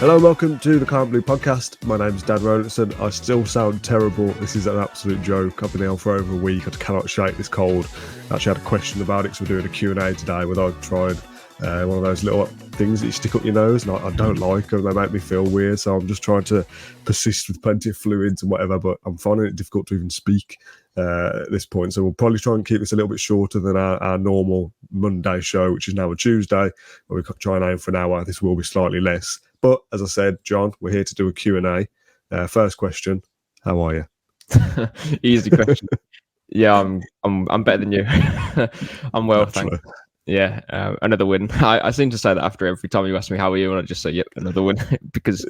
Hello and welcome to the Can't Blue podcast. My name is Dan Rolinson. I still sound terrible. This is an absolute joke. I've been ill for over a week. I cannot shake this cold. I actually had a question about it because we're doing a Q&A today whether I've tried one of those little things that you stick up your nose, and I don't like them. They make me feel weird, so I'm just trying to persist with plenty of fluids and whatever, but I'm finding it difficult to even speak at this point. So we'll probably try and keep this a little bit shorter than our normal Monday show, which is now a Tuesday, where we try and aim for an hour. This will be slightly less. But as I said, John, we're here to do a Q&A. First question, how are you? Easy question. Yeah, I'm better than you. I'm well, thanks. Yeah, another win. I seem to say that after every time you ask me how are you, and I just say, yep, another win, because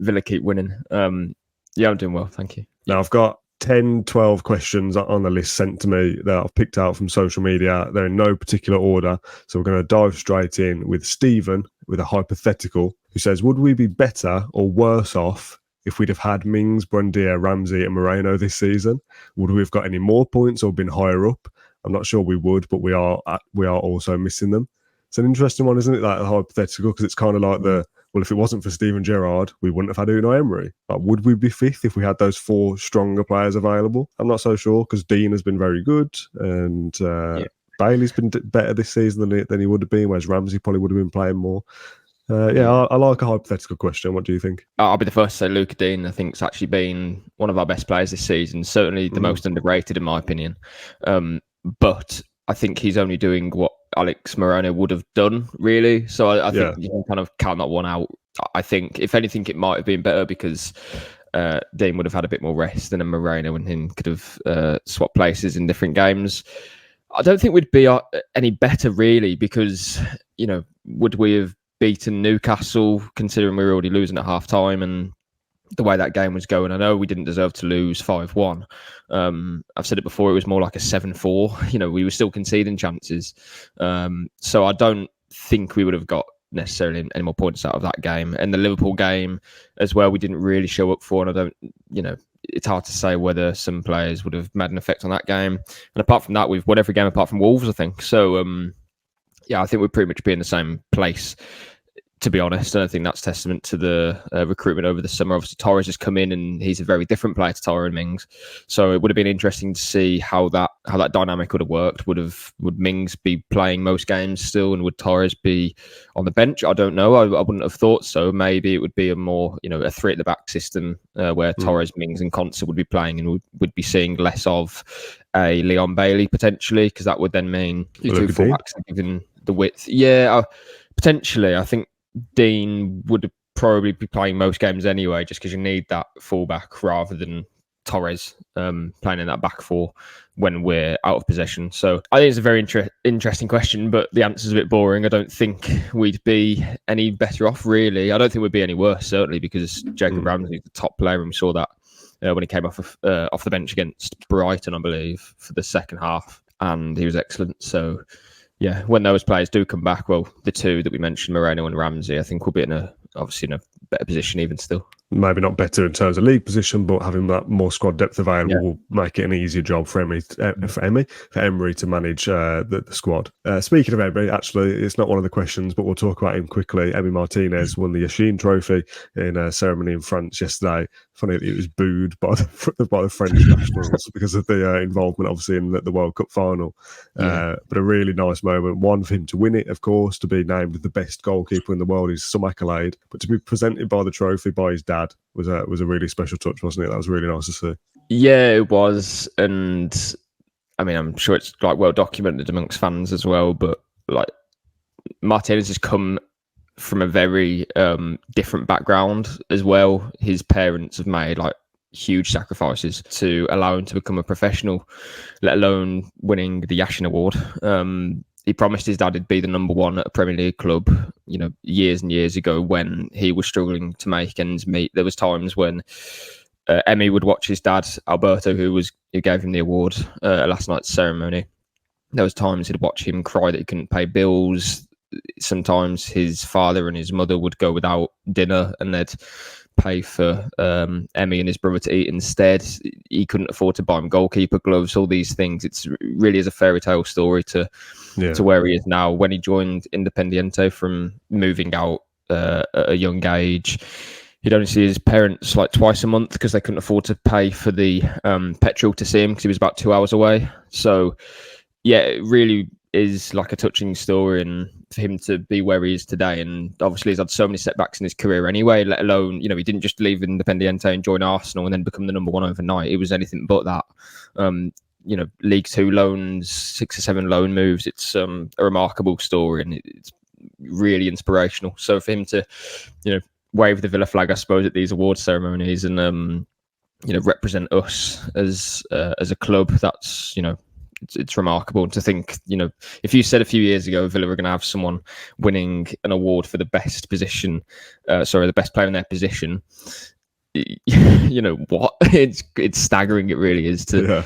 Villa keep winning. Yeah, I'm doing well, thank you. Now, I've got 10, 12 questions on the list sent to me that I've picked out from social media. They're in no particular order. So we're going to dive straight in with Stephen with a hypothetical who says, would we be better or worse off if we'd have had Mings, Buendia, Ramsey and Moreno this season? Would we have got any more points or been higher up? I'm not sure we would, but we are also missing them. It's an interesting one, isn't it? Like a hypothetical, because it's kind of like well, if it wasn't for Steven Gerrard, we wouldn't have had Unai Emery. Like, would we be fifth if we had those four stronger players available? I'm not so sure, because Dean has been very good, and Bailey's been better this season than he would have been, whereas Ramsey probably would have been playing more. I like a hypothetical question. What do you think? I'll be the first to say Luca Dean, I think, has actually been one of our best players this season. Certainly the most underrated, in my opinion. But I think he's only doing what Alex Moreno would have done, really. So I think you can kind of count that one out. I think, if anything, it might have been better because Dean would have had a bit more rest, and then Moreno and him could have swapped places in different games. I don't think we'd be any better, really, because, would we have beaten Newcastle, considering we were already losing at half-time and the way that game was going? I know we didn't deserve to lose 5-1. I've said it before, it was more like a 7-4. We were still conceding chances. So I don't think we would have got necessarily any more points out of that game. And the Liverpool game as well, we didn't really show up for, and I don't, it's hard to say whether some players would have made an effect on that game. And apart from that, we've won every game apart from Wolves, I think. So, I think we'd pretty much be in the same place, to be honest. And I think that's testament to the recruitment over the summer. Obviously, Torres has come in and he's a very different player to Tyrone Mings. So it would have been interesting to see how that dynamic would have worked. Would Mings be playing most games still, and would Torres be on the bench? I don't know. I wouldn't have thought so. Maybe it would be a more, a three at the back system where Torres, Mings and Konsa would be playing, and would be seeing less of a Leon Bailey potentially, because that would then mean you two fullbacks given the width. Yeah, potentially. I think Dean would probably be playing most games anyway, just because you need that fullback rather than Torres playing in that back four when we're out of possession. So I think it's a very interesting question, but the answer's a bit boring. I don't think we'd be any better off, really. I don't think we'd be any worse, certainly, because Jacob Ramsey is the top player, and we saw that when he came off the bench against Brighton, I believe, for the second half, and he was excellent. So yeah, when those players do come back, well, the two that we mentioned, Moreno and Ramsey, I think we'll be in a better position even still. Maybe not better in terms of league position, but having that more squad depth available will make it an easier job for Emery to manage the squad. Speaking of Emery, actually, it's not one of the questions, but we'll talk about him quickly. Emi Martinez won the Yashin Trophy in a ceremony in France yesterday. Funny that it was booed by the French nationals because of the involvement, obviously, in the World Cup final. But a really nice moment. One, for him to win it, of course, to be named the best goalkeeper in the world is some accolade, but to be presented by the trophy by his dad was a really special touch, wasn't it? That was really nice to see. Yeah, it was. And I mean, I'm sure it's well documented amongst fans as well, but Martinez has come from a very different background as well. His parents have made huge sacrifices to allow him to become a professional, let alone winning the Yashin Award. He promised his dad he'd be the number one at a Premier League club, years and years ago when he was struggling to make ends meet. There was times when Emmy would watch his dad, Alberto, who gave him the award at last night's ceremony. There was times he'd watch him cry that he couldn't pay bills. Sometimes his father and his mother would go without dinner and they'd pay for Emmy and his brother to eat instead. He couldn't afford to buy him goalkeeper gloves, all these things. It's really is a fairy tale story to where he is now. When he joined Independiente from moving out at a young age. He'd only see his parents like twice a month because they couldn't afford to pay for the petrol to see him because he was about 2 hours away. So, yeah, it really is like a touching story, and for him to be where he is today. And obviously, he's had so many setbacks in his career anyway, let alone, he didn't just leave Independiente and join Arsenal and then become the number one overnight. It was anything but that. League Two loans, 6 or 7 loan moves. It's a remarkable story, and it's really inspirational. So for him to, wave the Villa flag, I suppose, at these award ceremonies and represent us as a club, that's it's remarkable to think. If you said a few years ago Villa were going to have someone winning an award for the best position, the best player in their position, what? It's staggering. It really is to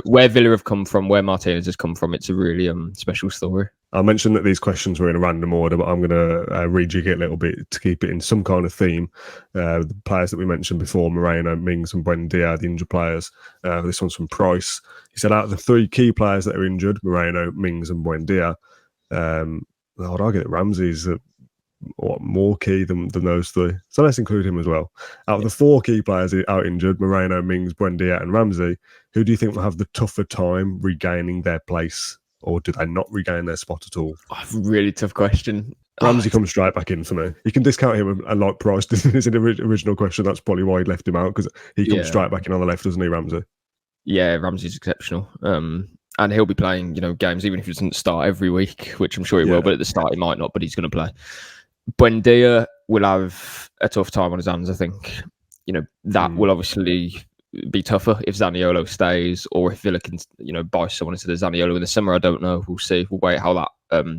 where Villa have come from, where Martinez has come from. It's a really special story. I mentioned that these questions were in a random order, but I'm going to rejig it a little bit to keep it in some kind of theme. The players that we mentioned before, Moreno, Mings and Buendia, the injured players. This one's from Price. He said, out of the 3 key players that are injured, Moreno, Mings and Buendia, I'd argue that Ramsey's more key than those 3. So let's include him as well. Out of the 4 key players out injured, Moreno, Mings, Buendia and Ramsey, who do you think will have the tougher time regaining their place? Or do they not regain their spot at all? Really tough question. Ramsey comes straight back in for me. You can discount him and like Price did in his original question. That's probably why he left him out, because he comes straight back in on the left, doesn't he, Ramsey? Yeah, Ramsey's exceptional. And he'll be playing, games, even if he doesn't start every week, which I'm sure he will, but at the start he might not, but he's going to play. Buendia will have a tough time on his hands, I think. That will obviously be tougher if Zaniolo stays, or if Villa can, buy someone into the Zaniolo in the summer. I don't know. We'll see. We'll wait how that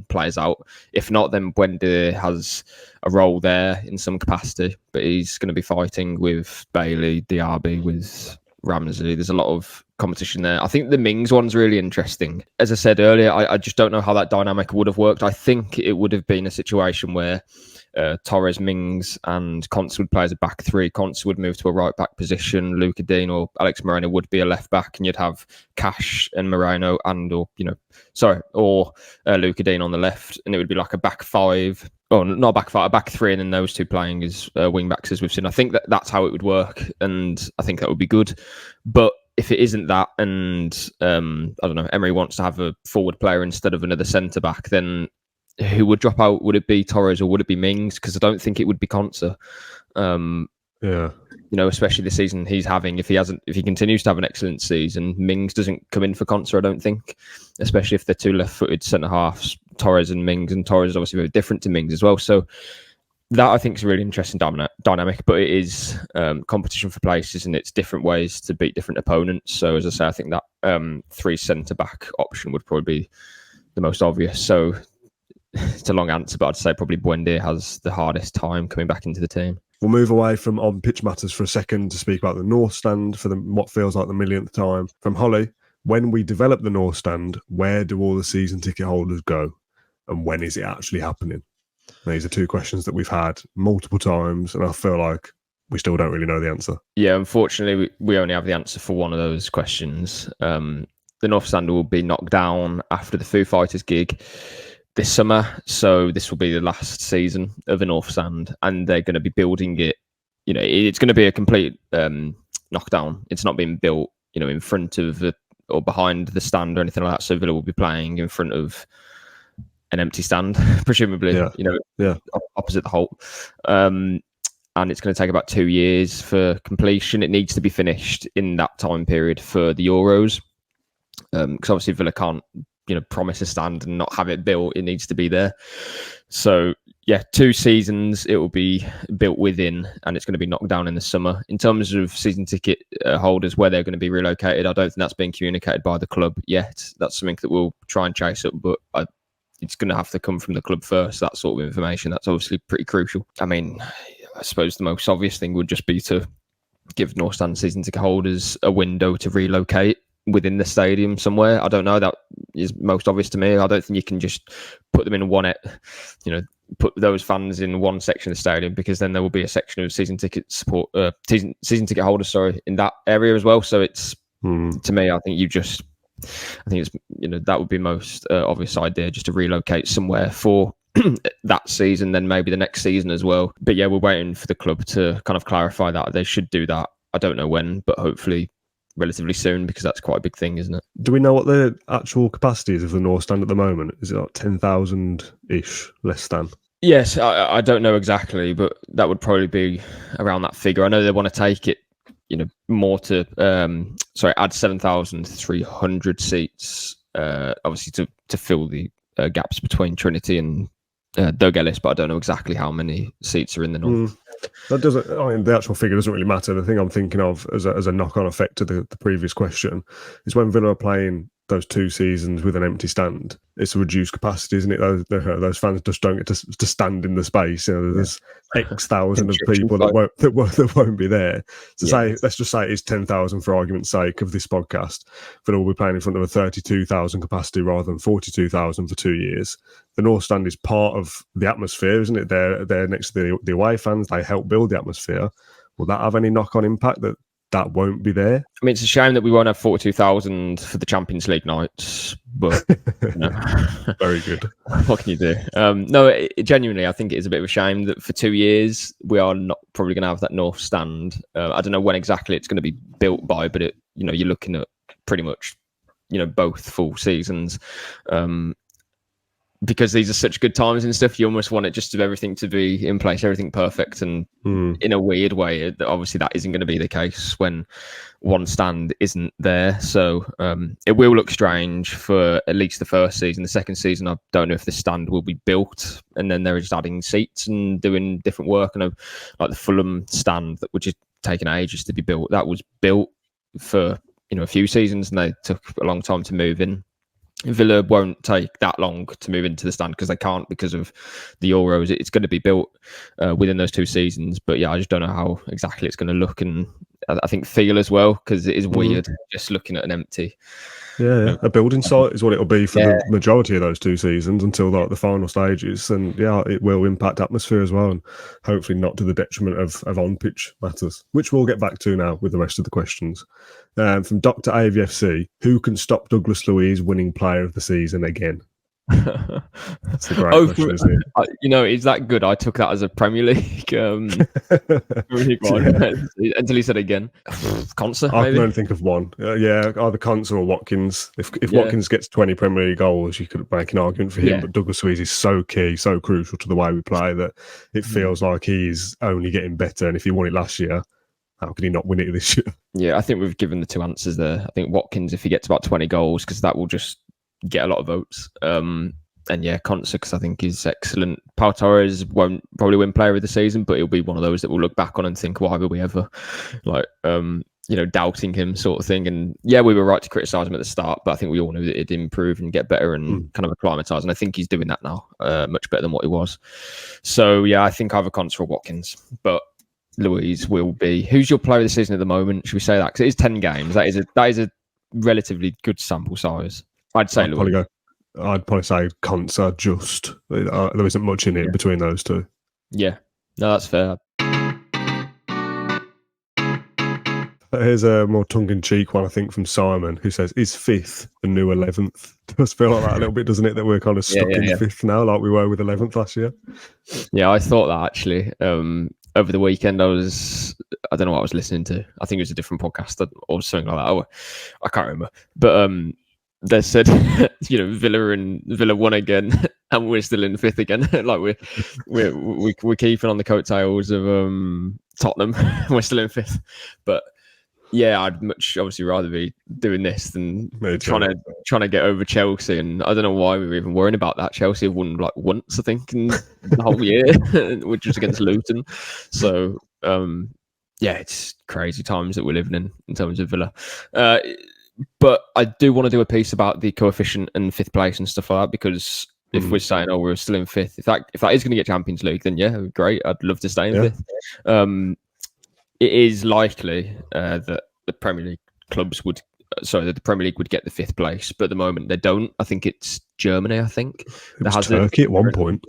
plays out. If not, then Buendia has a role there in some capacity, but he's going to be fighting with Bailey, Diaby, with Ramsey. There's a lot of competition there. I think the Mings one's really interesting. As I said earlier, I just don't know how that dynamic would have worked. I think it would have been a situation where Torres, Mings and Conte would play as a back 3. Conte would move to a right back position. Luca Dean or Alex Moreno would be a left back, and you'd have Cash and Moreno or Luca Dean on the left, and it would be like a back 5. Oh, not a back 5, a back 3, and then those 2 playing as wing backs, as we've seen. I think that's how it would work, and I think that would be good. But if it isn't that, and I don't know, Emery wants to have a forward player instead of another centre back, then who would drop out? Would it be Torres or would it be Mings? Because I don't think it would be Conte. Especially the season he's having. If he continues to have an excellent season, Mings doesn't come in for Conte, I don't think. Especially if they're 2 left-footed centre halves, Torres and Mings, and Torres is obviously very different to Mings as well. So that I think is a really interesting dynamic. But it is competition for places, and it's different ways to beat different opponents. So as I say, I think that 3 centre back option would probably be the most obvious. So it's a long answer, but I'd say probably Buendia has the hardest time coming back into the team. We'll move away from on-pitch matters for a second to speak about the North Stand for what feels like the millionth time. From Holly, when we develop the North Stand, where do all the season ticket holders go? And when is it actually happening? These are 2 questions that we've had multiple times, and I feel like we still don't really know the answer. Yeah, unfortunately, we only have the answer for one of those questions. The North Stand will be knocked down after the Foo Fighters gig this summer, so this will be the last season of the North Stand, and they're going to be building it. It's going to be a complete knockdown. It's not being built, in front of or behind the stand or anything like that. So Villa will be playing in front of an empty stand, presumably. Opposite the Holt. And it's going to take about 2 years for completion. It needs to be finished in that time period for the Euros, because obviously Villa can't promise a stand and not have it built. It needs to be there. So 2 seasons it will be built within, and it's going to be knocked down in the summer. In terms of season ticket holders, where they're going to be relocated, I don't think that's been communicated by the club yet. That's something that we'll try and chase up, but it's going to have to come from the club first, that sort of information. That's obviously pretty crucial. I mean, I suppose the most obvious thing would just be to give North Stand season ticket holders a window to relocate within the stadium somewhere. I don't know. That is most obvious to me. I don't think you can just put them in put those fans in one section of the stadium, because then there will be a section of season ticket ticket holders, in that area as well. So it's to me, I think it's that would be most obvious idea, just to relocate somewhere for that season, then maybe the next season as well. But yeah, we're waiting for the club to kind of clarify that. They should do that. I don't know when, but hopefully relatively soon, because that's quite a big thing, isn't it? Do we know what the actual capacity is of the North Stand at the moment? Is it like 10,000-ish, less than? Yes, I don't know exactly, but that would probably be around that figure. I know they want to take it, more to add 7,300 seats, obviously to fill the gaps between Trinity and Doug Ellis, but I don't know exactly how many seats are in the North. That doesn't. I mean, the actual figure doesn't really matter. The thing I'm thinking of as a knock-on effect to the previous question is when Villa are playing those 2 seasons with an empty stand, it's a reduced capacity, isn't it? Those fans just don't get to stand in the space. There's X thousand of people that won't be there. Let's just say it's 10,000 for argument's sake of this podcast. Villa will be playing in front of a 32,000 capacity rather than 42,000 for 2 years. The North Stand is part of the atmosphere, isn't it? They're next to the away fans. They help build the atmosphere. Will that have any knock-on impact that won't be there? I mean, it's a shame that we won't have 42,000 for the Champions League nights, but very good. What can you do? No, genuinely, I think it is a bit of a shame that for 2 years we are not probably going to have that North Stand. I don't know when exactly it's going to be built by, but you're looking at pretty much both full seasons. Because these are such good times and stuff, you almost want it just to everything to be in place, everything perfect. And in a weird way, obviously that isn't going to be the case when one stand isn't there. So it will look strange for at least the first season. The second season, I don't know if the stand will be built and then they're just adding seats and doing different work. And like the Fulham stand, which is taking ages to be built, that was built for a few seasons and they took a long time to move in. Villa won't take that long to move into the stand because they can't, because of the Euros. It's going to be built within those 2 seasons. But yeah, I just don't know how exactly it's going to look. And I think feel as well, because it is weird just looking at an empty. Yeah. A building site is what it'll be for the majority of those 2 seasons until the final stages. And yeah, it will impact atmosphere as well. And hopefully not to the detriment of on-pitch matters, which we'll get back to now with the rest of the questions. From Dr. AVFC, who can stop Douglas Luiz winning player of the season again? That's a great question, isn't it? Is that good? I took that as a Premier League. Until he said again. Konsa, I can only think of one. Either Konsa or Watkins. If Watkins gets 20 Premier League goals, you could make an argument for him. But Douglas Luiz is so key, so crucial to the way we play that it feels like he's only getting better. And if he won it last year, how could he not win it this year? Yeah, I think we've given the 2 answers there. I think Watkins, if he gets about 20 goals, because that will just get a lot of votes. And Konsa, because I think he's excellent. Pau Torres won't probably win player of the season, but he'll be one of those that we'll look back on and think, why were we ever doubting him, sort of thing. And yeah, we were right to criticise him at the start, but I think we all knew that he'd improve and get better and kind of acclimatise. And I think he's doing that now, much better than what he was. So yeah, I think either Konsa or Watkins, but Luiz will be. Who's your player of the season at the moment? Should we say that? Because it is 10 games. That is a relatively good sample size. I'd say Luiz. I'd probably say Konsa. Just there isn't much in it between those 2. Yeah, no, that's fair. Here's a more tongue-in-cheek one, I think, from Simon, who says, "Is 5th the new 11th?" It does feel like that a little bit, doesn't it? That we're kind of stuck in 5th now, like we were with 11th last year. Yeah, I thought that actually. Over the weekend, I don't know what I was listening to. I think it was a different podcast or something like that. I can't remember. But they said, Villa won again, and we're still in 5th again. Like we're keeping on the coattails of Tottenham. We're still in 5th, but yeah, I'd much obviously rather be doing this than trying to get over Chelsea. And I don't know why we were even worrying about that. Chelsea have won like once, I think, in the whole year, which was against Luton. So it's crazy times that we're living in terms of Villa. But I do want to do a piece about the coefficient and 5th place and stuff like that, because if we're saying, we're still in 5th, if that is going to get Champions League, then yeah, great. I'd love to stay in 5th. It is likely that the Premier League that the Premier League would get the 5th place, but at the moment they don't. I think it's Germany. I think it was Turkey at one point.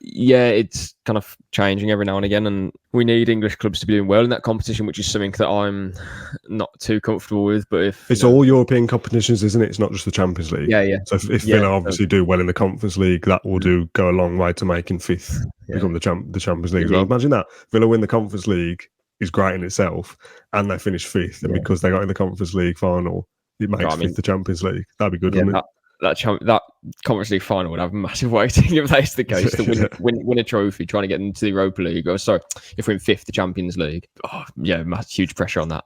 Yeah, it's kind of changing every now and again, and we need English clubs to be doing well in that competition, which is something that I'm not too comfortable with. But if it's all European competitions, isn't it? It's not just the Champions League. Yeah. So if Villa obviously do well in the Conference League, that will go a long way to making fifth become the Champions League as well. Imagine that Villa win the Conference League is great in itself, and they finish fifth, and because they got in the Conference League final, it makes fifth the Champions League. That'd be good, wouldn't it? That Conference League final would have massive weighting if that's the case. To win a trophy, trying to get into the Europa League. Oh, sorry, if we're in fifth, the Champions League. Oh, yeah, huge pressure on that.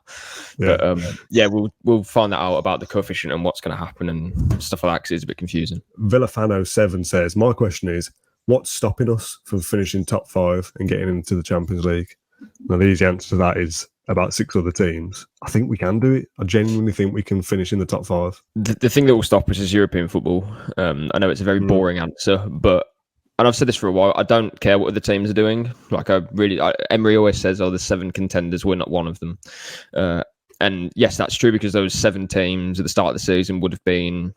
Yeah. But we'll find that out about the coefficient and what's going to happen and stuff like that, because it's a bit confusing. Villafano7 says, my question is, what's stopping us from finishing top 5 and getting into the Champions League? Now, the easy answer to that is about 6 other teams. I think we can do it. I genuinely think we can finish in the top 5. The thing that will stop us is European football. I know it's a very boring answer, but, and I've said this for a while, I don't care what other teams are doing. Like, Emery always says, there's 7 contenders, we're not one of them. And yes, that's true, because those 7 teams at the start of the season would have been,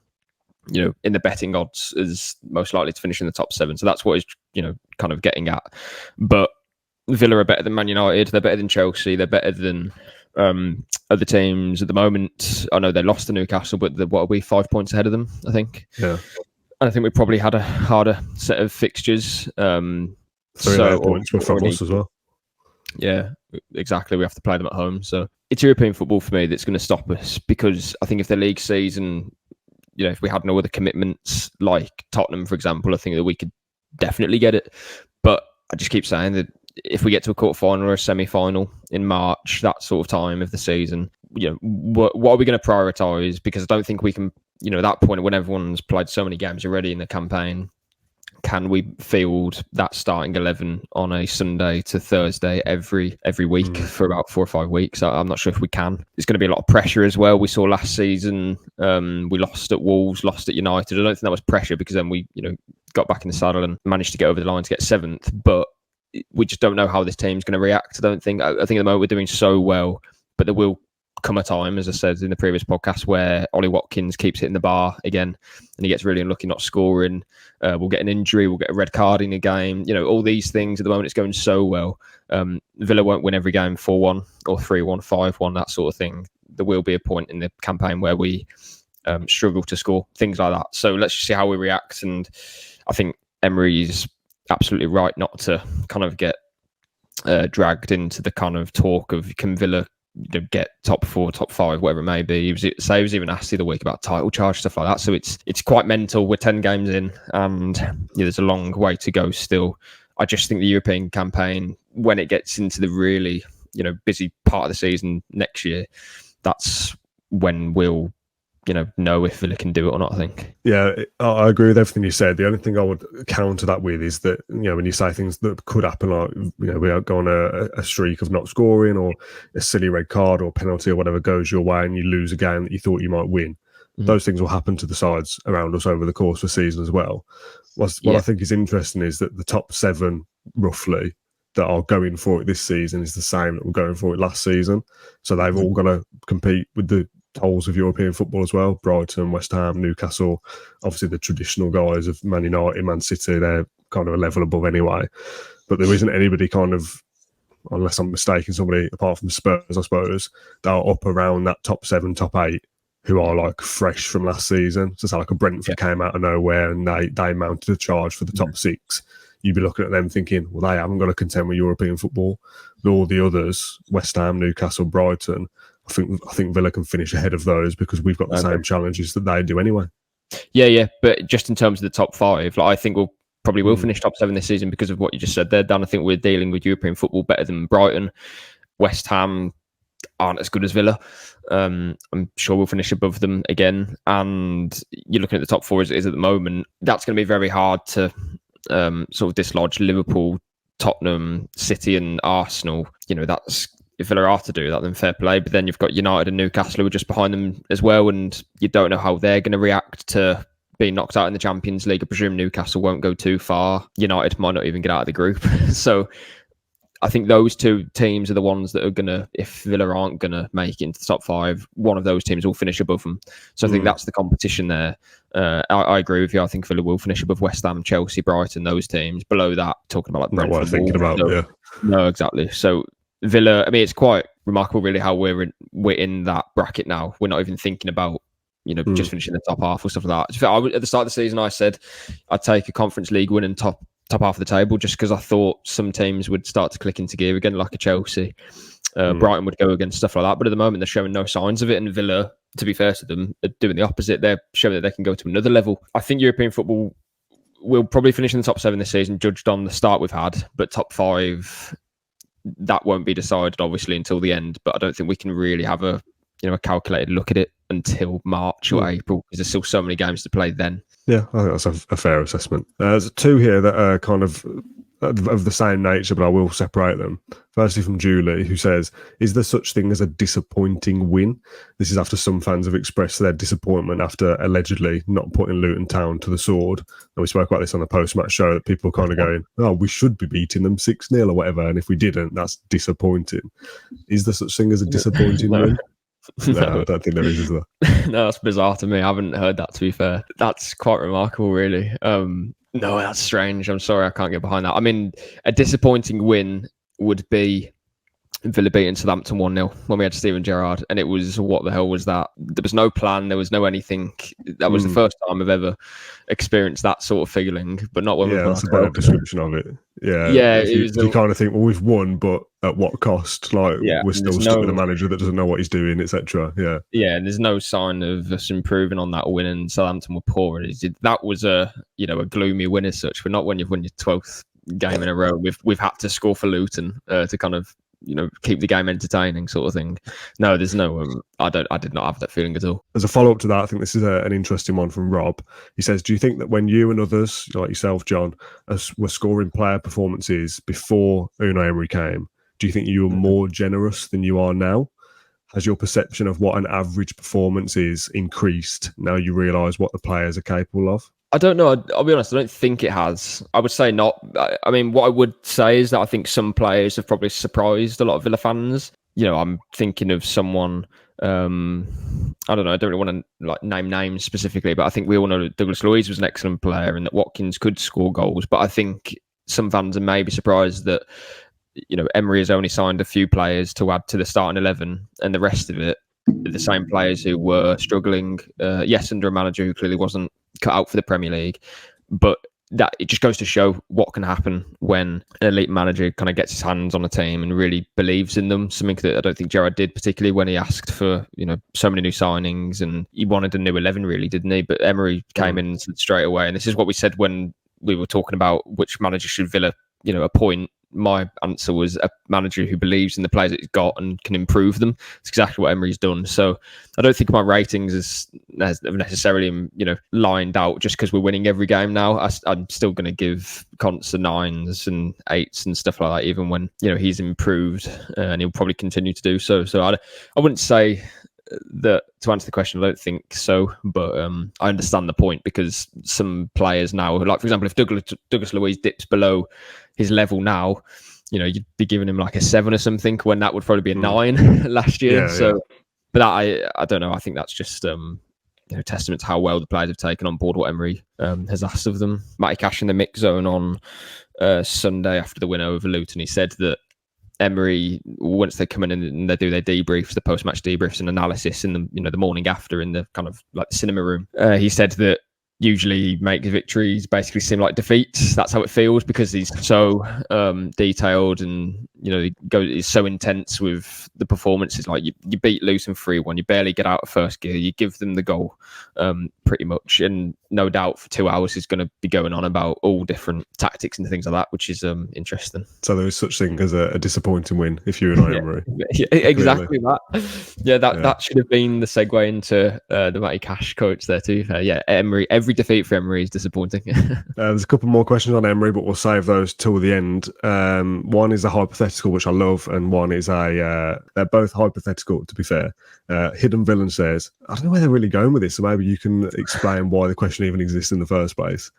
in the betting odds as most likely to finish in the top 7. So that's what is, kind of getting at. But Villa are better than Man United. They're better than Chelsea. They're better than other teams at the moment. I know they lost to Newcastle, but what are we, 5 points ahead of them, I think? Yeah. And I think we probably had a harder set of fixtures. 3 points were from us as well. Yeah, exactly. We have to play them at home. So it's European football for me that's going to stop us, because I think if the league season, if we had no other commitments, like Tottenham, for example, I think that we could definitely get it. But I just keep saying that if we get to a quarter-final or a semi-final in March, that sort of time of the season, what are we going to prioritise? Because I don't think we can, at that point when everyone's played so many games already in the campaign, can we field that starting 11 on a Sunday to Thursday every week for about 4 or 5 weeks? I'm not sure if we can. There's going to be a lot of pressure as well. We saw last season, we lost at Wolves, lost at United. I don't think that was pressure, because then we, got back in the saddle and managed to get over the line to get 7th. But we just don't know how this team's going to react. I think at the moment we're doing so well, but there will come a time, as I said in the previous podcast, where Ollie Watkins keeps hitting the bar again and he gets really unlucky not scoring. We'll get an injury, we'll get a red card in a game. All these things at the moment, it's going so well. Villa won't win every game 4-1 or 3-1, 5-1, that sort of thing. There will be a point in the campaign where we struggle to score, things like that. So let's just see how we react. And I think Emery's absolutely right not to kind of get dragged into the kind of talk of, can Villa get top 4, top 5, whatever it may be. He was even asked the other week about title charge, stuff like that. So it's quite mental. We're 10 games in, and there's a long way to go still. I just think the European campaign, when it gets into the really busy part of the season next year, that's when we'll know if Villa can do it or not, I think. Yeah, I agree with everything you said. The only thing I would counter that with is that, when you say things that could happen, like, we go on a streak of not scoring, or a silly red card or penalty or whatever goes your way and you lose a game that you thought you might win. Those things will happen to the sides around us over the course of the season as well. What I think is interesting is that the top 7, roughly, that are going for it this season is the same that were going for it last season. So they've all got to compete with the holes of European football as well. Brighton, West Ham, Newcastle, obviously the traditional guys of Man United, Man City, they're kind of a level above anyway. But there isn't anybody kind of, unless I'm mistaken, somebody apart from Spurs, I suppose, that are up around that top 7, top 8, who are like fresh from last season. So it's like a Brentford came out of nowhere and they mounted a charge for the top 6. You'd be looking at them thinking, well, they haven't got to contend with European football. But all the others, West Ham, Newcastle, Brighton, I think Villa can finish ahead of those, because we've got the same challenges that they do anyway. Yeah. But just in terms of the top 5, I think we'll probably finish top 7 this season because of what you just said there, Dan. I think we're dealing with European football better than Brighton. West Ham aren't as good as Villa. I'm sure we'll finish above them again. And you're looking at the top 4 as it is at the moment. That's going to be very hard to sort of dislodge Liverpool, Tottenham, City and Arsenal. That's, if Villa are to do that, then fair play. But then you've got United and Newcastle who are just behind them as well, and you don't know how they're going to react to being knocked out in the Champions League. I presume Newcastle won't go too far. United might not even get out of the group. So I think those two teams are the ones that are going to, if Villa aren't going to make it into the top 5, one of those teams will finish above them. So I think that's the competition there. I agree with you. I think Villa will finish above West Ham, Chelsea, Brighton, those teams. Below that, talking about like Brentford. Not what I'm thinking about, yeah. No, exactly. So Villa, I mean, it's quite remarkable really how we're in that bracket now. We're not even thinking about, just finishing the top half or stuff like that. At the start of the season, I said I'd take a Conference League win and top half of the table, just because I thought some teams would start to click into gear again, like a Chelsea. Brighton would go against stuff like that. But at the moment, they're showing no signs of it. And Villa, to be fair to them, are doing the opposite. They're showing that they can go to another level. I think European football will probably finish in the top 7 this season, judged on the start we've had. But top 5, that won't be decided, obviously, until the end. But I don't think we can really have a calculated look at it until March or April, because there's still so many games to play then. Yeah, I think that's a fair assessment. There's 2 here that are kind of the same nature, but I will separate them. Firstly, from Julie, who says, is there such thing as a disappointing win? This is after some fans have expressed their disappointment after allegedly not putting Luton Town to the sword. And we spoke about this on the post-match show, that people are kind of going, oh, we should be beating them 6-0 or whatever, and if we didn't, that's disappointing. Is there such thing as a disappointing win? No, I don't think there is there? No, that's bizarre to me. I haven't heard that, to be fair. That's quite remarkable, really. No, that's strange. I'm sorry, I can't get behind that. I mean, a disappointing win would be Villa beating Southampton 1-0 when we had Steven Gerrard, and it was, what the hell was that? There was no plan, there was no anything. That was the first time I've ever experienced that sort of feeling, but not when we've that's a better description of it. Yeah, you kind of think, well, we've won, but at what cost? Like, we're still stuck with a manager that doesn't know what he's doing, etc. Yeah, and there's no sign of us improving on that win, and Southampton were poor. That was a gloomy win as such, but not when you've won your 12th game in a row. We've had to score for Luton to kind of keep the game entertaining, sort of thing. No, there's no. I did not have that feeling at all. As a follow up to that, I think this is an interesting one from Rob. He says, "Do you think that when you and others like yourself, John, were scoring player performances before Unai Emery came, do you think you were more generous than you are now? Has your perception of what an average performance is increased now you realise what the players are capable of?" I don't know. I'll be honest, I don't think it has. I would say not. I mean, what I would say is that I think some players have probably surprised a lot of Villa fans. I'm thinking of someone, I don't know, I don't really want to name names specifically, but I think we all know that Douglas Luiz was an excellent player and that Watkins could score goals. But I think some fans are maybe surprised that, Emery has only signed a few players to add to the starting 11, and the rest of it are the same players who were struggling. Yes, under a manager who clearly wasn't cut out for the Premier League, but that it just goes to show what can happen when an elite manager kind of gets his hands on a team and really believes in them. Something that I don't think Gerrard did, particularly when he asked for so many new signings, and he wanted a new 11, really, didn't he? But Emery came in and said straight away, and this is what we said when we were talking about which manager should Villa appoint. My answer was a manager who believes in the players that he's got and can improve them. It's exactly what Emery's done. So I don't think my ratings is necessarily lined out just because we're winning every game now. I'm still going to give Conts 9s and 8s and stuff like that, even when he's improved, and he'll probably continue to do so. So I wouldn't say that, to answer the question, I don't think so, but I understand the point, because some players now, like for example, if Douglas Luiz dips below his level now, you'd be giving him like a 7 or something, when that would probably be a 9 last year. But that I don't know. I think that's just testament to how well the players have taken on board what Emery has asked of them. Matty Cash in the mix zone on Sunday after the win over Luton, he said that Emery, once they come in and they do their debriefs, the post-match debriefs and analysis in the the morning after in the kind of like the cinema room, he said that usually makes victories basically seem like defeats. That's how it feels, because he's so detailed, and he's so intense with the performances. Like you beat Luton 3-1, you barely get out of first gear, you give them the goal pretty much, and no doubt for 2 hours he's going to be going on about all different tactics and things like that, which is interesting. So there is such thing as a disappointing win if you're an Emery. Yeah, exactly that. Yeah, that should have been the segue into the Matty Cash coach there too. Yeah, Emery. Every defeat for Emery is disappointing. There's a couple more questions on Emery, but we'll save those till the end. One is a hypothetical, which I love, and one is they're both hypothetical, to be fair. Hidden Villain says, I don't know where they're really going with this, so maybe you can explain why the question even exists in the first place.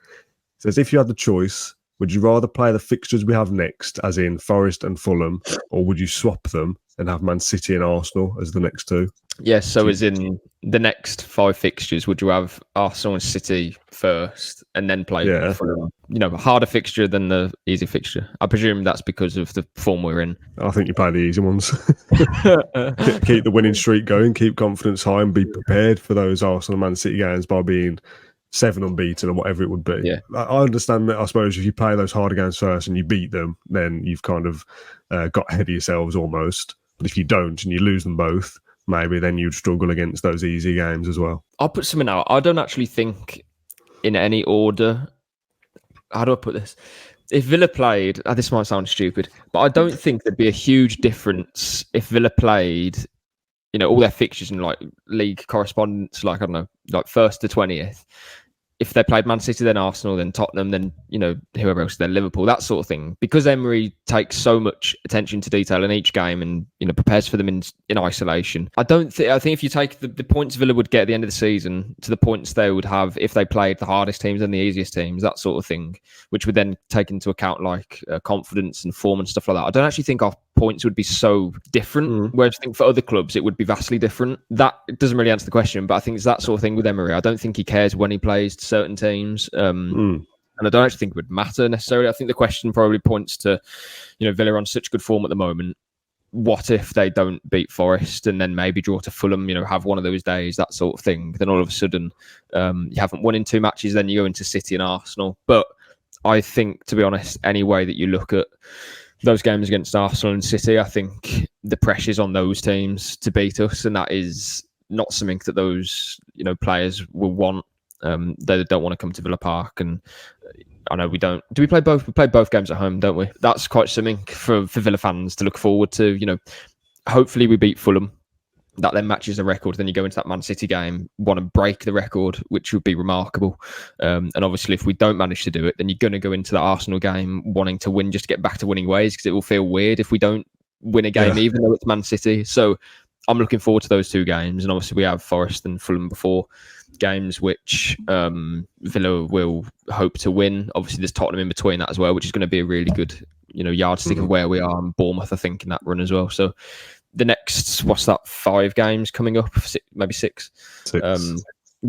It says, if you had the choice Would you rather play the fixtures we have next, as in Forest and Fulham, or would you swap them and have Man City and Arsenal as the next two? Yes, so as in the next 5 fixtures, would you have Arsenal and City first and then play Fulham? A harder fixture than the easy fixture. I presume that's because of the form we're in. I think you play the easy ones. Keep the winning streak going, keep confidence high, and be prepared for those Arsenal and Man City games by being 7 unbeaten or whatever it would be. Yeah. I understand that. I suppose if you play those harder games first and you beat them, then you've kind of got ahead of yourselves almost. But if you don't and you lose them both, maybe then you'd struggle against those easy games as well. I'll put something out. I don't actually think in any order. How do I put this? If Villa played, this might sound stupid, but I don't think there'd be a huge difference if Villa played, all their fixtures in like league correspondence, like, I don't know, like 1st to 20th. If they played Man City, then Arsenal, then Tottenham, then, whoever else, then Liverpool, that sort of thing. Because Emery takes so much attention to detail in each game and, prepares for them in isolation. I think if you take the points Villa would get at the end of the season to the points they would have if they played the hardest teams and the easiest teams, that sort of thing, which would then take into account like confidence and form and stuff like that. I don't actually think our points would be so different. Whereas I think for other clubs, it would be vastly different. That doesn't really answer the question, but I think it's that sort of thing with Emery. I don't think he cares when he plays certain teams. And I don't actually think it would matter necessarily. I think the question probably points to, Villa on such good form at the moment. What if they don't beat Forest and then maybe draw to Fulham, have one of those days, that sort of thing. Then all of a sudden, you haven't won in 2 matches, then you go into City and Arsenal. But I think, to be honest, any way that you look at those games against Arsenal and City, I think the pressure's on those teams to beat us, and that is not something that those players will want. They don't want to come to Villa Park, and I know we don't. Do we play both? We play both games at home, don't we? That's quite something for Villa fans to look forward to. Hopefully we beat Fulham. That then matches the record. Then you go into that Man City game, want to break the record, which would be remarkable. And obviously, if we don't manage to do it, then you're going to go into that Arsenal game wanting to win just to get back to winning ways, because it will feel weird if we don't win a game, even though it's Man City. So I'm looking forward to those 2 games. And obviously, we have Forest and Fulham before games, which Villa will hope to win. Obviously, there's Tottenham in between that as well, which is going to be a really good yardstick of where we are, and Bournemouth, I think, in that run as well. So the next, 5 games coming up? Maybe 6. 6.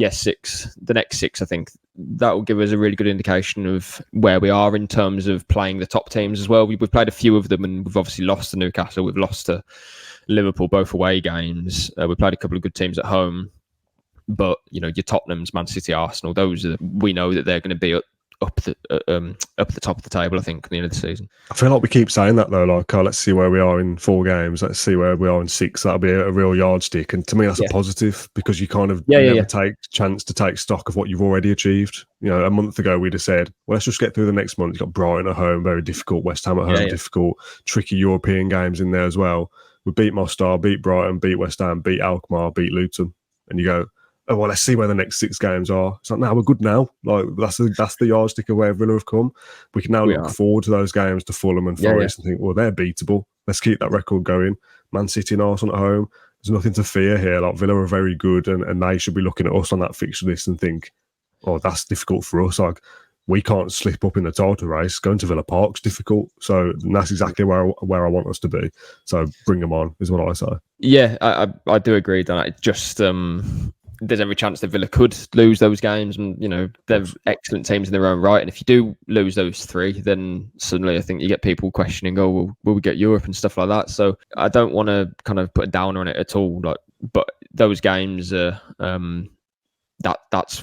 6. The next 6, I think that will give us a really good indication of where we are in terms of playing the top teams as well. We've played a few of them, and we've obviously lost to Newcastle. We've lost to Liverpool, both away games. We've played a couple of good teams at home. But, your Tottenhams, Man City, Arsenal, we know that they're going to be up at the top of the table, I think, at the end of the season. I feel like we keep saying that though, like, let's see where we are in 4 games, let's see where we are in 6. That'll be a real yardstick, and to me that's a positive, because you kind of never take chance to take stock of what you've already achieved. A month ago we'd have said, well, let's just get through the next month. You've got Brighton at home, very difficult, West Ham at home, difficult, tricky European games in there as well. We beat Mostar, beat Brighton, beat West Ham, beat Alkmaar, beat Luton, and you go, oh, well, let's see where the next 6 games are. It's like, no, we're good now. Like, that's the yardstick of where Villa have come. We can now look forward to those games, to Fulham and Forest, and think, well, they're beatable. Let's keep that record going. Man City and Arsenal at home, there's nothing to fear here. Like, Villa are very good, and they should be looking at us on that fixture list and think, oh, that's difficult for us. Like, we can't slip up in the title race. Going to Villa Park's difficult. So that's exactly where I want us to be. So bring them on, is what I say. Yeah, I do agree, Dan. It just... there's every chance that Villa could lose those games, and they're excellent teams in their own right. And if you do lose those 3, then suddenly I think you get people questioning, "Oh, well, will we get Europe?" and stuff like that. So I don't want to kind of put a downer on it at all. But those games, that's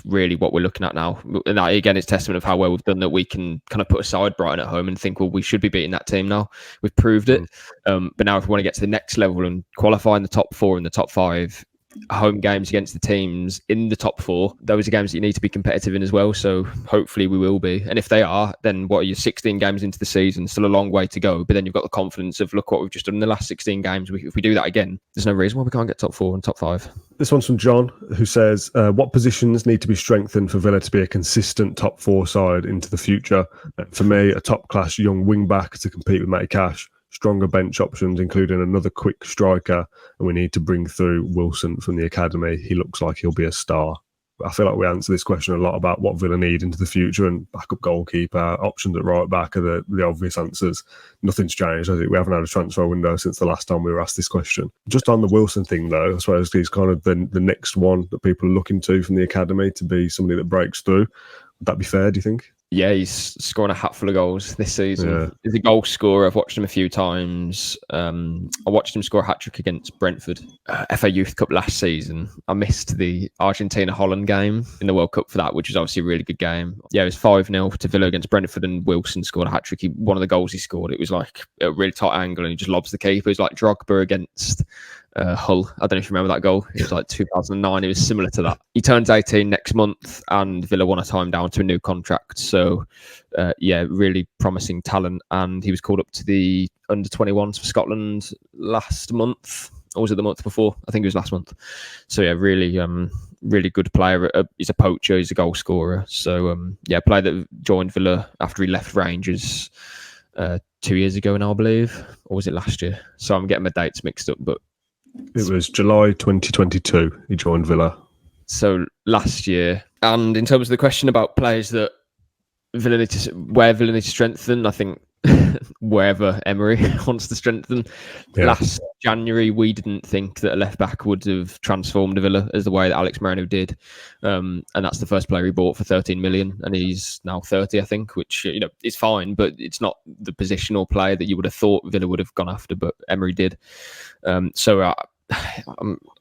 really what we're looking at now. And that, again, it's testament of how well we've done, that we can kind of put aside Brighton at home and think, well, we should be beating that team now. We've proved it. But now, if we want to get to the next level and qualify in the top 4 and the top 5. Home games against the teams in the top 4, those are games that you need to be competitive in as well. So hopefully we will be. And if they are, then what are you, 16 games into the season? Still a long way to go. But then you've got the confidence of, look what we've just done in the last 16 games. If we do that again, there's no reason why we can't get top 4 and top 5. This one's from John, who says, what positions need to be strengthened for Villa to be a consistent top 4 side into the future? For me, a top-class young wing-back to compete with Matty Cash. Stronger bench options, including another quick striker, and we need to bring through Wilson from the academy. He looks like he'll be a star. I feel like we answer this question a lot about what Villa need into the future, and backup goalkeeper, options at right back are the obvious answers. Nothing's changed, has it? We haven't had a transfer window since the last time we were asked this question. Just on the Wilson thing, though, I suppose he's kind of the next one that people are looking to from the academy to be somebody that breaks through. Would that be fair, do you think? Yeah, he's scoring a hatful of goals this season. Yeah. He's a goal scorer. I've watched him a few times. I watched him score a hat-trick against Brentford. FA Youth Cup last season. I missed the Argentina-Holland game in the World Cup for that, which was obviously a really good game. Yeah, it was 5-0 to Villa against Brentford, and Wilson scored a hat-trick. One of the goals he scored, it was like a really tight angle, and he just lobs the keeper. It was like Drogba against Hull. I don't know if you remember that goal. It was like 2009. It was similar to that. He turns 18 next month, and Villa want to tie him down to a new contract. So, yeah, really promising talent. And he was called up to the under-21s for Scotland last month. Or was it the month before? I think it was last month. So, yeah, really good player. He's a poacher. He's a goal scorer. So, yeah, player that joined Villa after he left Rangers 2 years ago now, I believe. Or was it last year? So I'm getting my dates mixed up, but it was July 2022 he joined Villa. So last year. And in terms of the question about players that Villa need to strengthen, I think wherever Emery wants to strengthen. Yeah. Last January, we didn't think that a left back would have transformed Villa as the way that Alex Moreno did. And that's the first player he bought for 13 million. And he's now 30, I think, which, is fine, but it's not the positional player that you would have thought Villa would have gone after, but Emery did. So I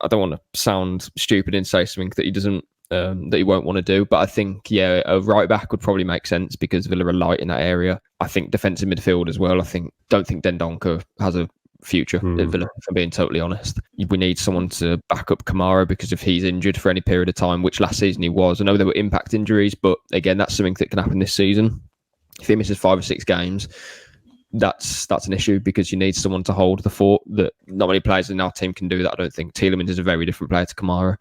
don't want to sound stupid and say something that he doesn't, that he won't want to do, but I think a right back would probably make sense because Villa are light in that area. I think defensive midfield as well. Don't think Dendoncker has a future at Villa, if I'm being totally honest. We need someone to back up Kamara because if he's injured for any period of time, which last season he was. I know there were impact injuries, but again, that's something that can happen this season. If he misses 5 or 6 games, that's an issue because you need someone to hold the fort. That not many players in our team can do that. I don't think Tielemans is a very different player to Kamara,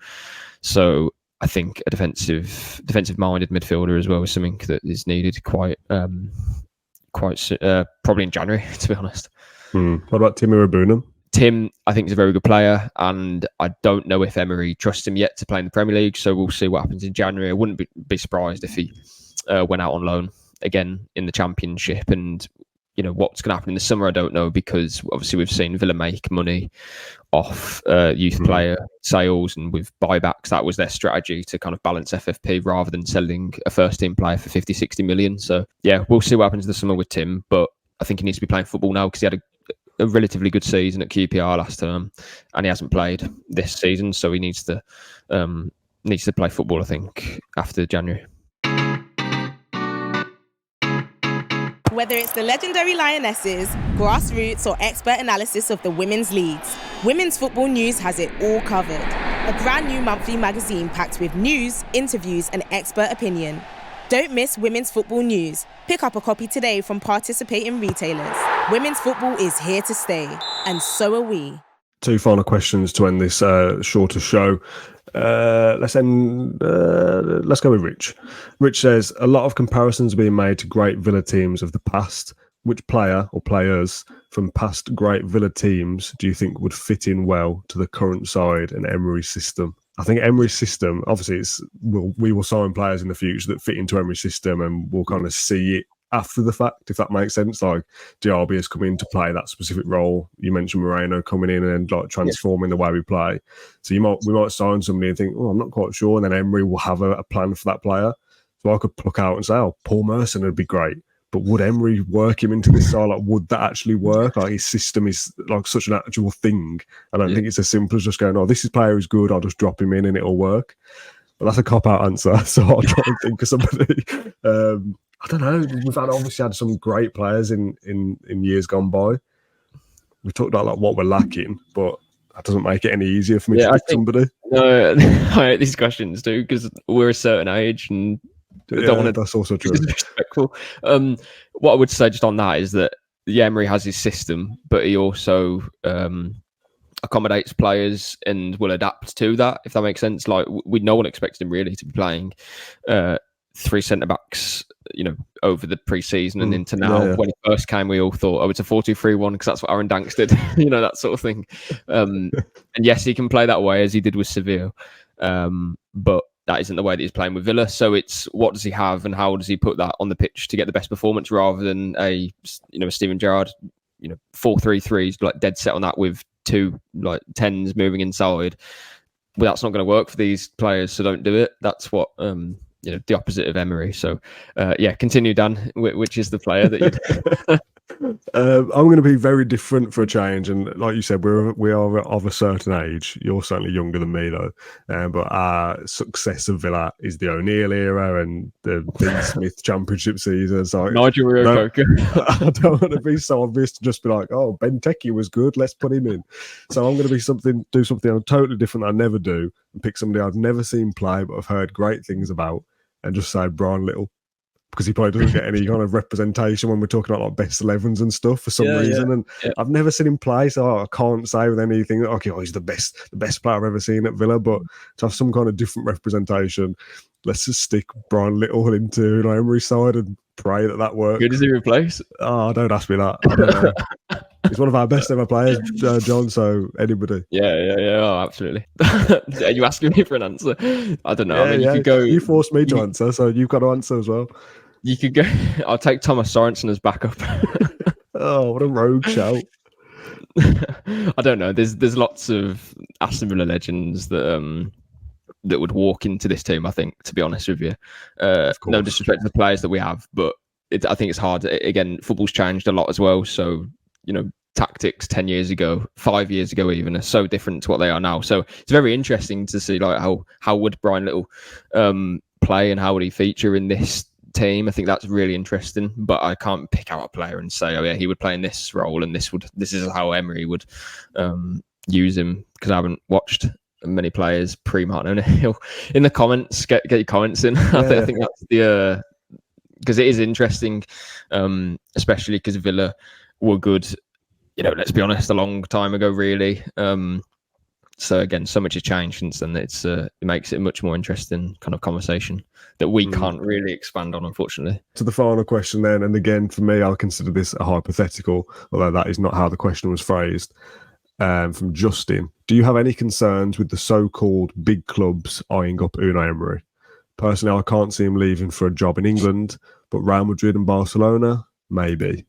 so I think a defensive-minded midfielder as well is something that is needed quite probably in January, to be honest. What about Tim Irabunam? Tim, I think, is a very good player, and I don't know if Emery trusts him yet to play in the Premier League, so we'll see what happens in January. I wouldn't be surprised if he went out on loan again in the Championship, and what's going to happen in the summer, I don't know, because obviously we've seen Villa make money off youth player sales and with buybacks. That was their strategy to kind of balance FFP rather than selling a first team player for 50, 60 million. So yeah, we'll see what happens in the summer with Tim, but I think he needs to be playing football now because he had a relatively good season at QPR last term and he hasn't played this season. So he needs to play football, I think, after January. Whether it's the legendary Lionesses, grassroots or expert analysis of the women's leagues, Women's Football News has it all covered. A brand new monthly magazine packed with news, interviews and expert opinion. Don't miss Women's Football News. Pick up a copy today from participating retailers. Women's football is here to stay, and so are we. 2 final questions to end this shorter show. Let's go with Rich. Rich says, a lot of comparisons are being made to great Villa teams of the past. Which player or players from past great Villa teams do you think would fit in well to the current side and Emery's system? I think Emery's system, obviously, we will sign players in the future that fit into Emery's system and we'll kind of see it after the fact, if that makes sense. Like Diaby has come in to play that specific role. You mentioned Moreno coming in and like transforming the way we play. So we might sign somebody and think, oh, I'm not quite sure. And then Emery will have a plan for that player. So I could pluck out and say, oh, Paul Merson would be great. But would Emery work him into this side? Like, would that actually work? Like his system is like such an actual thing. I don't think it's as simple as just going, oh, this player is good. I'll just drop him in and it'll work. But that's a cop-out answer. So I'll try and think of somebody. I don't know. We've obviously had some great players in years gone by. We talked about like what we're lacking, but that doesn't make it any easier for me to pick somebody. No, I hate these questions too because we're a certain age and don't want to. That's also true. Disrespectful. What I would say just on that is that Emery has his system, but he also accommodates players and will adapt to that. If that makes sense, like no one expected him really to be playing 3 centre backs, over the pre-season and into now. Yeah. When he first came, we all thought, oh, it's a 4-2-3-1 because that's what Aaron Danks did, that sort of thing. And yes, he can play that way as he did with Seville. But that isn't the way that he's playing with Villa. So it's what does he have and how does he put that on the pitch to get the best performance, rather than a Steven Gerrard 4-3-3, like dead set on that with 2 like 10s moving inside. Well, that's not going to work for these players, so don't do it. That's what the opposite of Emery. So continue, Dan. Which is the player that you? I'm going to be very different for a change, and like you said, we are of a certain age. You're certainly younger than me, though. But our success of Villa is the O'Neill era and the Dean Smith Championship season. So Nigel Rio-Coker. I don't want to be so obvious to just be like, "Oh, Benteke was good. Let's put him in." So I'm going to do something totally different that I never do, and pick somebody I've never seen play but I've heard great things about, and just say Brian Little. Because he probably doesn't get any kind of representation when we're talking about like best 11s and stuff for some reason. And I've never seen him play, so I can't say with anything, okay, he's the best player I've ever seen at Villa. But to have some kind of different representation, let's just stick Brian Little into Emery's side and pray that works. Who does he replace? Oh, don't ask me that. I don't know. He's one of our best ever players, John, so anybody. Yeah. Oh, absolutely. Are you asking me for an answer? I don't know. You could go. You forced me to answer, so you've got to answer as well. You could go. I'll take Thomas Sorensen as backup. Oh, what a rogue shout. I don't know. There's lots of Aston Villa legends that would walk into this team, I think, to be honest with you. No disrespect to the players that we have, but I think it's hard. Again, football's changed a lot as well. So, tactics 10 years ago, 5 years ago even, are so different to what they are now. So it's very interesting to see like how would Brian Little play and how would he feature in this team. I think that's really interesting, but I can't pick out a player and say, oh yeah, he would play in this role and this is how Emery would use him, because I haven't watched many players pre-Martin O'Neill. In the comments, get your comments in. I think that's the because it is interesting, especially because Villa were good, let's be honest, a long time ago, really. So again, so much has changed since then. It makes it a much more interesting kind of conversation that we can't really expand on, unfortunately. To the final question then, and again, for me, I'll consider this a hypothetical, although that is not how the question was phrased. From Justin, do you have any concerns with the so-called big clubs eyeing up Unai Emery? Personally, I can't see him leaving for a job in England, but Real Madrid and Barcelona, maybe.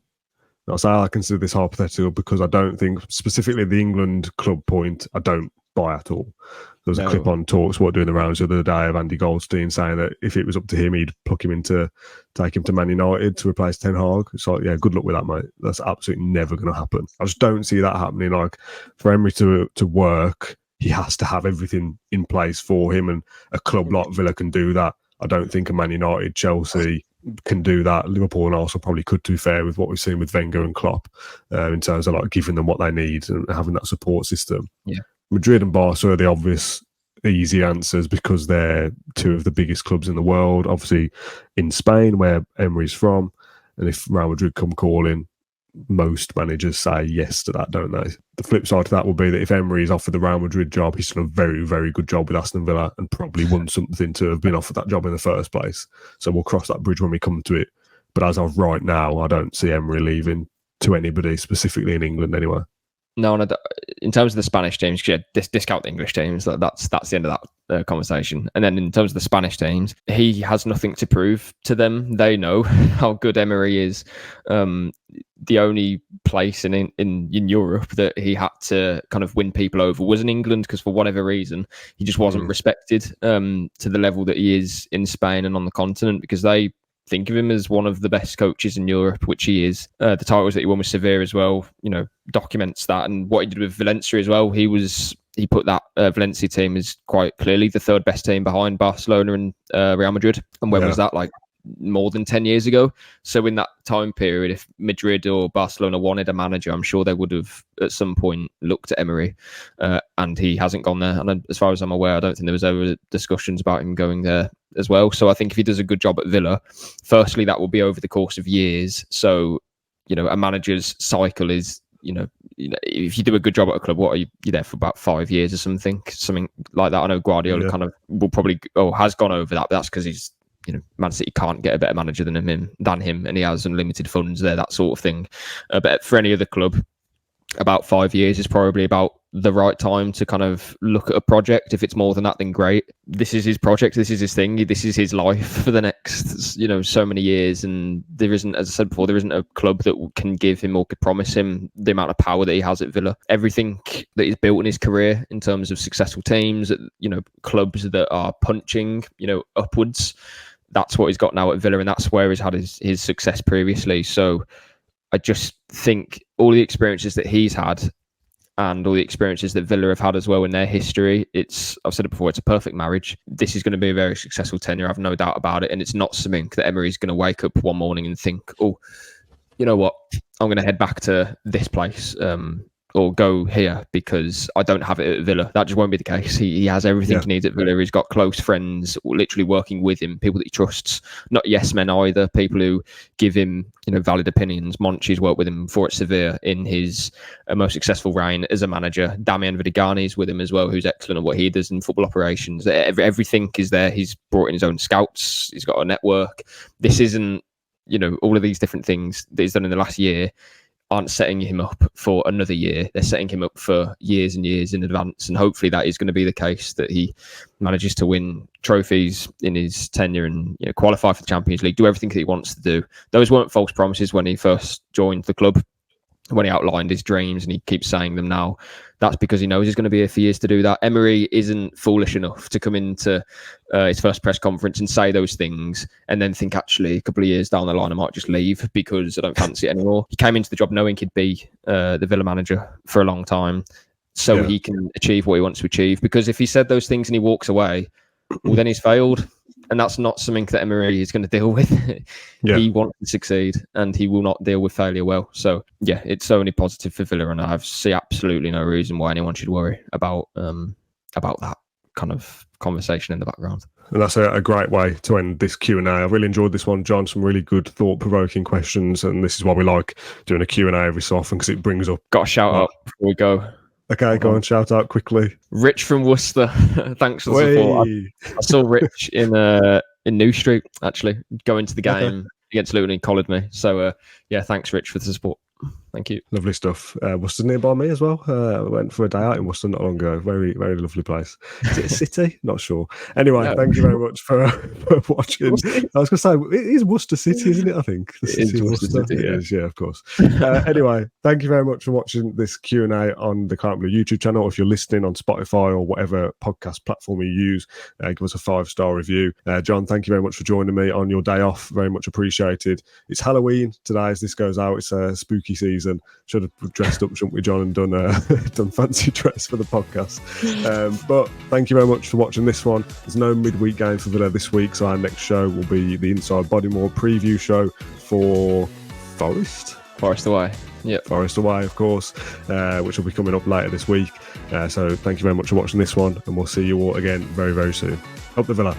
I'll say I consider this hypothetical because I don't think, specifically the England club point, I don't buy at all. There was a clip on Talks What Doing the Rounds the other day of Andy Goldstein saying that if it was up to him, he'd take him to Man United to replace Ten Hag. So yeah, good luck with that, mate. That's absolutely never going to happen. I just don't see that happening. Like, for Emery to work, he has to have everything in place for him, and a club like Villa can do that. I don't think a Man United, Chelsea can do that. Liverpool and Arsenal probably could, to be fair, with what we've seen with Wenger and Klopp, in terms of like giving them what they need and having that support system. Yeah. Madrid and Barca are the obvious easy answers because they're two of the biggest clubs in the world, obviously in Spain, where Emery's from. And if Real Madrid come calling, most managers say yes to that, don't they? The flip side to that will be that if Emery is offered the Real Madrid job, he's done a very, very good job with Aston Villa and probably won something to have been offered that job in the first place. So we'll cross that bridge when we come to it. But as of right now, I don't see Emery leaving to anybody, specifically in England anyway. No, in terms of the Spanish teams, discount the English teams. That's the end of that conversation. And then in terms of the Spanish teams, he has nothing to prove to them. They know how good Emery is. The only place in Europe that he had to kind of win people over was in England, because for whatever reason, he just wasn't respected to the level that he is in Spain and on the continent, because they think of him as one of the best coaches in Europe, which he is. The titles that he won with Sevilla as well, documents that, and what he did with Valencia as well. He put that Valencia team as quite clearly the third best team behind Barcelona and Real Madrid. And when was that? Like more than 10 years ago. So in that time period, if Madrid or Barcelona wanted a manager, I'm sure they would have at some point looked at Emery, and he hasn't gone there. And as far as I'm aware, I don't think there was ever discussions about him going there as well. So I think if he does a good job at Villa, firstly, that will be over the course of years. So, a manager's cycle is, if you do a good job at a club, what are you're there for about 5 years or something like that. I know Guardiola kind of will probably, has gone over that, but that's because he's, Man City can't get a better manager than him, and he has unlimited funds there, that sort of thing. But for any other club, about 5 years is probably about the right time to kind of look at a project. If it's more than that, then great. This is his project. This is his thing. This is his life for the next, so many years. And there isn't, as I said before, there isn't a club that can give him or could promise him the amount of power that he has at Villa. Everything that he's built in his career in terms of successful teams, clubs that are punching, upwards, that's what he's got now at Villa. And that's where he's had his success previously. So I just think all the experiences that he's had and all the experiences that Villa have had as well in their history, I've said it before, it's a perfect marriage. This is going to be a very successful tenure, I have no doubt about it. And it's not something that Emery's going to wake up one morning and think, oh, you know what, I'm going to head back to this place or go here because I don't have it at Villa. That just won't be the case. He has everything he needs at Villa. He's got close friends literally working with him, people that he trusts, not yes men either, people who give him valid opinions. Monchi's worked with him before at Sevilla in his most successful reign as a manager. Damian Vidigani's with him as well, who's excellent at what he does in football operations. Everything is there. He's brought in his own scouts. He's got a network. This isn't, all of these different things that he's done in the last year aren't setting him up for another year. They're setting him up for years and years in advance. And hopefully that is going to be the case, that he manages to win trophies in his tenure and qualify for the Champions League, do everything that he wants to do. Those weren't false promises when he first joined the club, when he outlined his dreams, and he keeps saying them now. That's because he knows he's going to be here for years to do that. Emery isn't foolish enough to come into his first press conference and say those things and then think, actually, a couple of years down the line, I might just leave because I don't fancy it anymore. He came into the job knowing he'd be the Villa manager for a long time, so he can achieve what he wants to achieve. Because if he said those things and he walks away, well, then he's failed. And that's not something that Emery is going to deal with. He wants to succeed and he will not deal with failure well. So, it's only positive for Villa, and I see absolutely no reason why anyone should worry about that kind of conversation in the background. And that's a great way to end this Q&A. I really enjoyed this one, John. Some really good, thought-provoking questions. And this is why we like doing a Q&A every so often, because it brings up... Got a shout out before we go. Okay, go on, shout out quickly. Rich from Worcester. Thanks for the support. I saw Rich in New Street, actually, going to the game against Luton. He collared me. So, thanks, Rich, for the support. Thank you. Lovely stuff. Worcester's nearby me as well. I went for a day out in Worcester not long ago. Very, very lovely place. Is it a city? Not sure. Anyway, thank you very much for watching. I was going to say, it is Worcester City, isn't it? I think. It is Worcester City, It is, of course. Anyway, thank you very much for watching this Q&A on the Claret Blue YouTube channel. If you're listening on Spotify or whatever podcast platform you use, give us a 5-star review. John, thank you very much for joining me on your day off. Very much appreciated. It's Halloween today as this goes out. It's a spooky season. Should have dressed up, shouldn't we, John, and done fancy dress for the podcast. But thank you very much for watching this one. There's no midweek game for Villa this week, so our next show will be the Inside Bodymore preview show for Forest Away. Yeah, Forest Away, of course, which will be coming up later this week. So thank you very much for watching this one, and we'll see you all again very, very soon. Up the Villa.